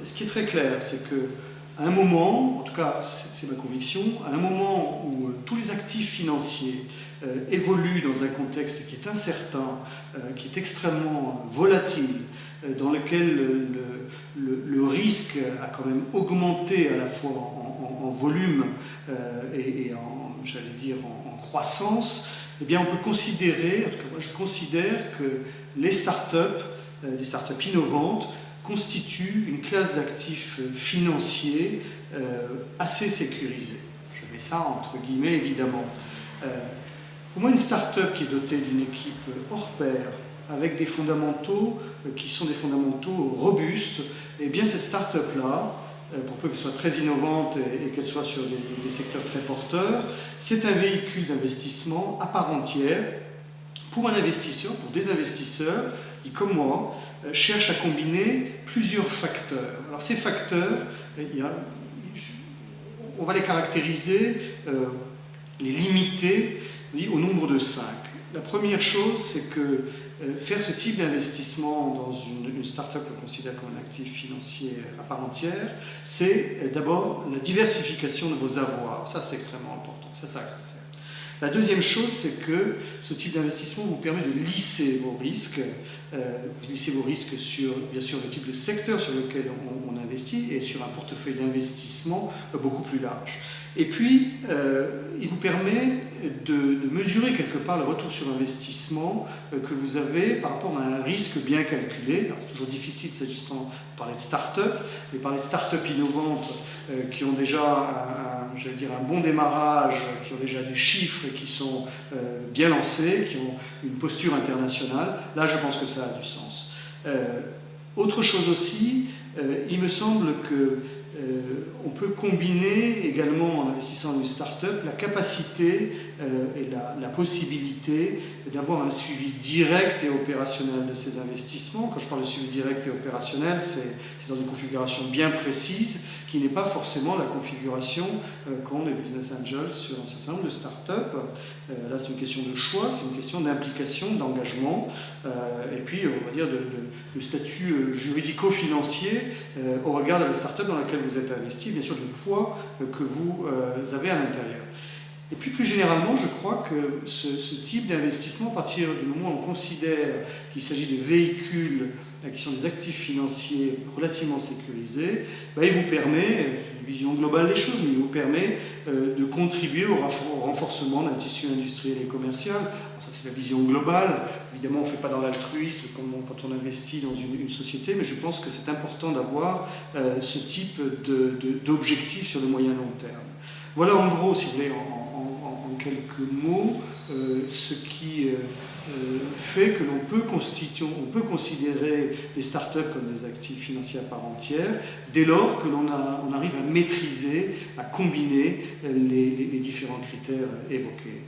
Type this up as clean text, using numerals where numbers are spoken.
Ce qui est très clair, c'est qu'à un moment, en tout cas c'est ma conviction, à un moment où tous les actifs financiers évoluent dans un contexte qui est incertain, qui est extrêmement volatile, dans lequel le risque a quand même augmenté à la fois en volume et j'allais dire, en croissance, eh bien on peut considérer, en tout cas moi je considère que les startups innovantes constituent une classe d'actifs financiers assez sécurisée. Je mets ça entre guillemets évidemment. Pour moi, une start-up qui est dotée d'une équipe hors pair, avec des fondamentaux qui sont des fondamentaux robustes, et bien cette start-up-là, pour peu qu'elle soit très innovante et qu'elle soit sur des secteurs très porteurs, c'est un véhicule d'investissement à part entière pour un investisseur, pour des investisseurs qui, comme moi, cherchent à combiner plusieurs facteurs. Alors ces facteurs, on va les caractériser, les limiter au nombre de 5. La première chose, c'est que faire ce type d'investissement dans une start-up qu'on considère comme un actif financier à part entière, c'est d'abord la diversification de vos avoirs. Ça, c'est extrêmement important. C'est ça que ça sert. La deuxième chose, c'est que ce type d'investissement vous permet de lisser vos risques. Vous lissez vos risques sur, bien sûr, le type de secteur sur lequel on investit et sur un portefeuille d'investissement beaucoup plus large. Et puis, il vous permet de mesurer quelque part le retour sur investissement que vous avez par rapport à un risque bien calculé. C'est toujours difficile s'agissant de parler de start-up, mais parler de start-up innovantes qui ont déjà un bon démarrage, qui ont déjà des chiffres qui sont bien lancés, qui ont une posture internationale. Là, je pense que ça a du sens. Autre chose aussi, il me semble que on peut combiner également en investissant dans une start-up la capacité et la possibilité d'avoir un suivi direct et opérationnel de ces investissements. Quand je parle de suivi direct et opérationnel, c'est dans une configuration bien précise qui n'est pas forcément la configuration qu'ont les business angels sur un certain nombre de start-up. Là, c'est une question de choix, c'est une question d'implication, d'engagement, et puis, on va dire, de statut juridico-financier au regard de la start-up dans laquelle vous êtes investi, bien sûr, du poids que vous avez à l'intérieur. Et puis, plus généralement, je crois que ce type d'investissement, à partir du moment où on considère qu'il s'agit de véhicules qui sont des actifs financiers relativement sécurisés, il vous permet, une vision globale des choses, mais il vous permet de contribuer au renforcement d'un tissu industriel et commercial. Alors ça, c'est la vision globale. Évidemment, on ne fait pas dans l'altruisme comme quand on investit dans une société, mais je pense que c'est important d'avoir ce type d'objectif sur le moyen long terme. Voilà en gros, si vous voulez, en quelques mots, ce qui fait que l'on peut considérer des startups comme des actifs financiers à part entière, dès lors que l'on arrive à maîtriser, à combiner les différents critères évoqués.